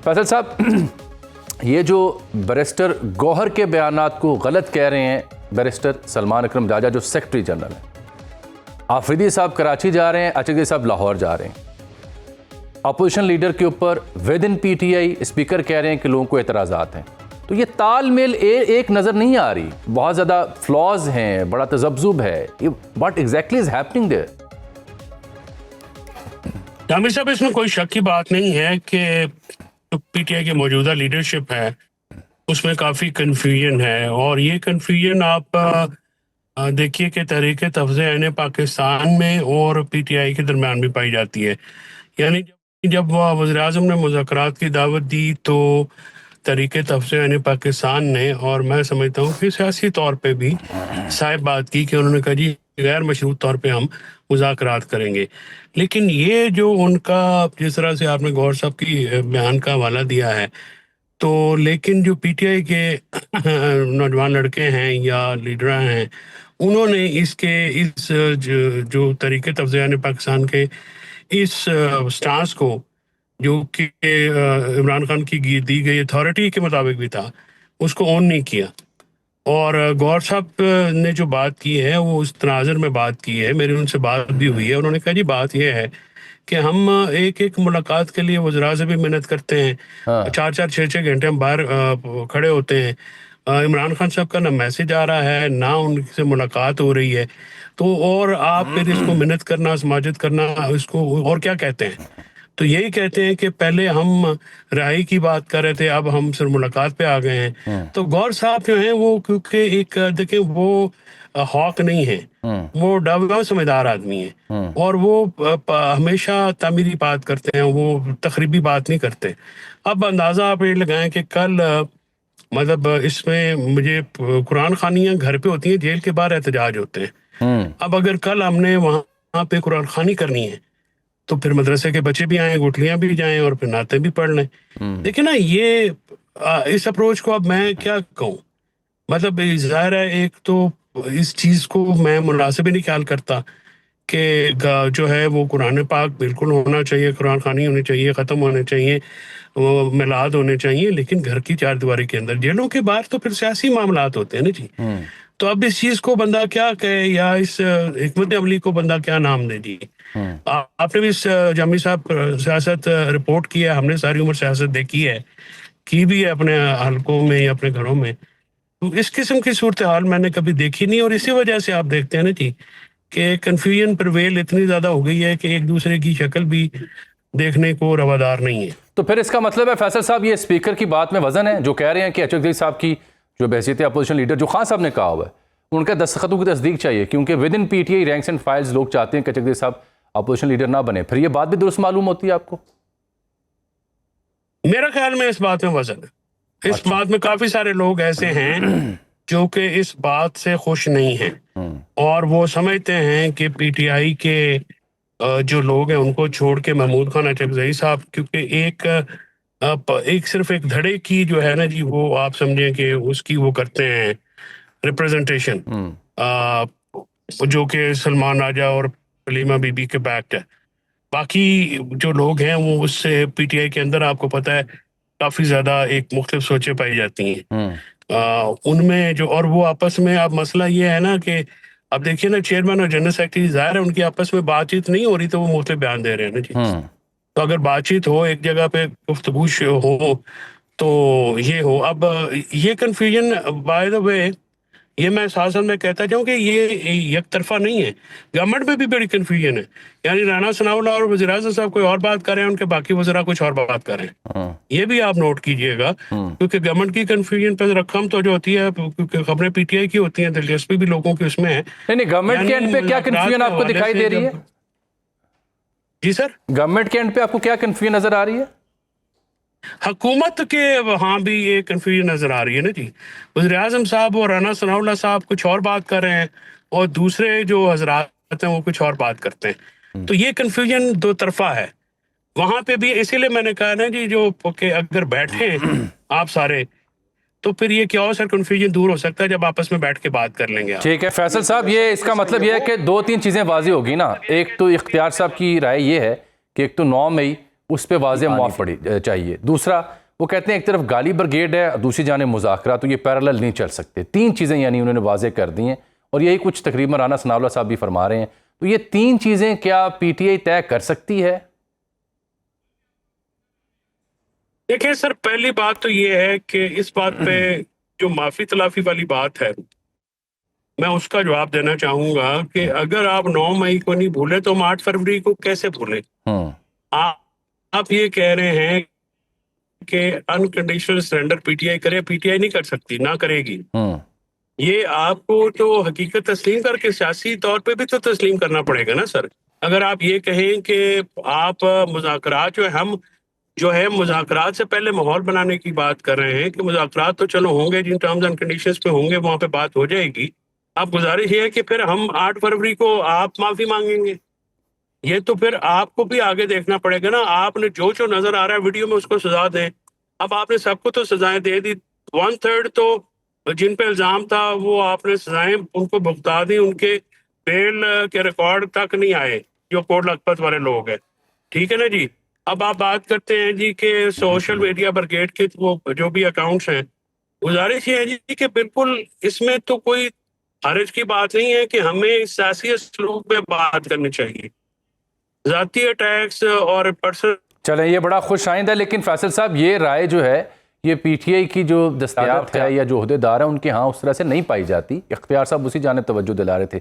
फैसल साहब, ये जो बैरिस्टर गौहर के बयानात को गलत कह रहे हैं बैरिस्टर सलमान अकरम जाजा जो सेक्रेटरी जनरल है, आफरीदी साहब कराची जा रहे हैं, अचकज़ई साहब लाहौर जा रहे हैं, अपोजिशन लीडर के ऊपर विद इन पीटीआई स्पीकर कह रहे हैं कि लोगों को एतराज़ात हैं, तो ये तालमेल एक नज़र नहीं आ रही, बहुत ज़्यादा फ्लॉज हैं, बड़ा तजब्जुब है, what exactly is happening there? Jamir साहब, इसमें कोई शक की बात नहीं है कि जो पीटीआई की मौजूदा लीडरशिप है उसमें काफ़ी कन्फ्यूजन है, और ये कन्फ्यूजन आप देखिए कि तहरीक-ए-तफ़ज़-ए-ऐन पाकिस्तान में और पीटीआई के दरमियान भी पाई जाती है। यानी जब वज़ीर-ए-आज़म ने मुज़ाकरात की दावत दी तो तहरीक-ए-तफ़ज़-ए-ऐन पाकिस्तान ने, और मैं समझता हूँ कि सियासी तौर पे भी साहिब बात की कि उन्होंने कहा जी गैर मशरूत तौर पे हम मुज़ाकरात करेंगे। लेकिन ये जो उनका, जिस तरह से आपने गौहर साहब की बयान का हवाला दिया है, तो लेकिन जो पीटीआई के नौजवान लड़के हैं या लीडर हैं, उन्होंने इस जो तरीके तफ़ज़े पाकिस्तान के इस स्टांस को, जो कि इमरान खान की दी गई अथॉरिटी के मुताबिक भी था, उसको ऑन नहीं किया। और गौहर साहब ने जो बात की है वो उस तनाज़ुर में बात की है, मेरी उनसे बात भी हुई है। उन्होंने कहा जी बात यह है कि हम एक मुलाकात के लिए वज़रा से भी मेहनत करते हैं, 4-4 6-6 घंटे हम बाहर खड़े होते हैं, इमरान खान साहब का ना मैसेज आ रहा है ना उनसे मुलाकात हो रही है, तो और आप फिर इसको मेहनत करना, समाजत करना, इसको और क्या कहते हैं? तो यही कहते हैं कि पहले हम राही की बात कर रहे थे, अब हम सिर्फ मुलाकात पे आ गए हैं। तो गौर साहब जो हैं वो, क्योंकि एक देखें वो हॉक नहीं है, वो डब समझदार आदमी है, और वो हमेशा तामीरी बात करते हैं, वो तखरीबी बात नहीं करते। अब अंदाजा आप ये लगाएं कि कल मतलब इसमें मुझे कुरान खानियां घर पे होती हैं, जेल के बाहर एहतजाज होते हैं। अब अगर कल हमने वहां पे कुरान खानी करनी है तो फिर मदरसे के बच्चे भी आए, गुठलियां भी जाएं और फिर नाते भी पढ़ लें। देखिए ना, ये इस अप्रोच को अब मैं क्या कहूँ, मतलब जाहिर है एक तो इस चीज को मैं मुनासिब ही नहीं ख्याल करता कि जो है वो कुरान पाक बिल्कुल होना चाहिए, कुरान खानी होनी चाहिए, ख़त्म होने चाहिए, वो मिलाद होने चाहिए, लेकिन घर की चार दीवारी के अंदर। जेलों के बाहर तो फिर सियासी मामलात होते हैं ना जी। तो अब इस चीज को बंदा क्या कहे, या इस हिकमत अमली को बंदा क्या नाम दे जी। आपने भी जामी साहब सियासत रिपोर्ट की है, हमने सारी उम्र सियासत देखी है, की भी है अपने हलकों में या अपने घरों में। तो इस किस्म की सूरत हाल मैंने कभी देखी नहीं, और इसी वजह से आप देखते हैं ना जी कि कन्फ्यूजन प्रवेल इतनी ज्यादा हो गई है कि एक दूसरे की शक्ल भी देखने को रवादार नहीं है। तो फिर इसका मतलब है फैसल साहब, ये स्पीकर की बात में वजन है जो कह रहे हैं कि अचकज़ई साहब की जो बहसीत अपोजिशन लीडर, जो खान साहब ने कहा हुआ है, उनके दस्तखतों की तस्दीक चाहिए, क्योंकि with in PTI ranks and files लोग चाहते हैं कि अचकज़ई साहब अपोजिशन लीडर ना बने। फिर ये बात भी दुरुस्त मालूम होती है आपको? मेरा ख्याल में इस बात में वजन है। इस बात में काफी सारे लोग ऐसे हैं जो कि इस बात से खुश नहीं हैं, और वो समझते हैं कि पीटीआई के जो लोग हैं उनको छोड़ के महमूद खान अचकज़ई साहब, क्योंकि एक सिर्फ एक धड़े की जो है ना जी, वो आप समझें कि उसकी वो करते हैं रिप्रेजेंटेशन, जो कि सलमान राजा और सलीमा बीबी के बैक्ट है। बाकी जो लोग हैं वो उससे पीटीआई के अंदर आपको पता है काफी ज्यादा एक मुख्तलिफ सोचें पाई जाती हैं उनमें जो, और वो आपस में, अब मसला ये है ना कि अब देखिए ना, चेयरमैन और जनरल सेक्रेटरी, जाहिर है उनकी आपस में बातचीत नहीं हो रही, तो वो मुख्तलिफ बयान दे रहे हैं ना जी। तो अगर बातचीत हो, एक जगह पे गुफ्तगू हो, तो ये हो। अब ये कन्फ्यूजन, बाय द वे, ये मैं साथ में कहता जाऊं कि ये एक तरफा नहीं है, गवर्नमेंट में भी बड़ी कन्फ्यूजन है। यानी राना सनाउल्लाह और वज़ीर-ए-आज़म साहब कोई और बात कर रहे हैं, उनके बाकी वज़रा कुछ और बात कर रहे हैं। ये भी आप नोट कीजिएगा, क्योंकि गवर्नमेंट की कन्फ्यूजन पर रकम तो जो होती है, क्योंकि खबरें पीटीआई की होती हैं, दिलचस्पी भी लोगों की उसमें है। नहीं, गवर्नमेंट के एंड पे क्या कन्फ्यूजन आपको दिखाई दे रही है? जी सर, गवर्नमेंट के एंड पे आपको क्या कन्फ्यूजन नजर आ रही है? हुकूमत के वहाँ भी ये कन्फ्यूजन नजर आ रही है ना जी। वज़ीर-ए-आज़म साहब और राना सनाउल्लाह साहब कुछ और बात कर रहे हैं, और दूसरे जो हजरात हैं वो कुछ और बात करते हैं। तो ये कन्फ्यूजन दो तरफा है वहां पे भी। इसीलिए मैंने कहा ना जी, जो कि अगर बैठे आप सारे, तो फिर ये क्या हो सर, कन्फ्यूजन दूर हो सकता है जब आपस में बैठ के बात कर लेंगे। ठीक है फैसल साहब, ये इसका मतलब ये है कि 2-3 चीज़ें वाजी होगी ना। एक तो इख्तियार साहब की राय ये है कि एक तो 9 मई उस पर वाज़ेह मुआफ़ पड़ी चाहिए। दूसरा, वो कहते हैं एक तरफ गाली ब्रिगेड है, दूसरी जानिब मुज़ाकरा, तो ये पैरेलल नहीं चल सकते। 3 चीज़ें यानी उन्होंने वाज़ेह कर दी हैं और यही कुछ तकरीबन राना सनाउल्लाह साहब भी फरमा रहे हैं। तो ये 3 चीज़ें क्या पीटीआई तय कर सकती है? देखिए सर, पहली बात तो ये है कि इस बात पे जो माफी तलाफी वाली बात है, मैं उसका जवाब देना चाहूंगा कि अगर आप 9 मई को नहीं भूले तो हम 8 फरवरी को कैसे भूले। आप ये कह रहे हैं कि अनकंडीशनल सरेंडर पीटीआई करे, पीटीआई नहीं कर सकती, ना करेगी। ये आपको तो हकीकत तस्लीम करके सियासी तौर पे भी तो तस्लीम करना पड़ेगा ना सर। अगर आप ये कहें कि आप मुज़ाकरात जो है मुज़ाकरात से पहले माहौल बनाने की बात कर रहे हैं कि मुज़ाकरात तो चलो होंगे, जिन टर्म्स एंड कंडीशंस पे होंगे वहां पे बात हो जाएगी। आप गुजारिश ये है कि फिर हम 8 फरवरी को आप माफी मांगेंगे, ये तो फिर आपको भी आगे देखना पड़ेगा ना। आपने जो नजर आ रहा है वीडियो में उसको सजा दें। अब आपने सबको तो सजाएं दे दी, 1/3 तो जिन पे इल्जाम था वो आपने सजाएं उनको भुगता दी, उनके बेल के रिकॉर्ड तक नहीं आए जो कोट लखपत वाले लोग हैं, ठीक है ना जी। अब आप बात करते हैं जी कि सोशल मीडिया ब्रिगेड के वो जो भी अकाउंट्स हैं, गुजारिश ये है जी कि बिल्कुल इसमें तो कोई हर्ज की बात नहीं है कि हमें सियासी असलूब में बात करनी चाहिए। जाती अटैक्स और पर्सनल, चलें, ये बड़ा खुश आइंद है, लेकिन फैसल साहब ये राय जो है ये पीटीआई की जो दस्तयाब है या जो अहदेदार है उनके यहाँ उस तरह से नहीं पाई जाती। इख्तियार साहब उसी जानिब तवज्जो दिला रहे थे।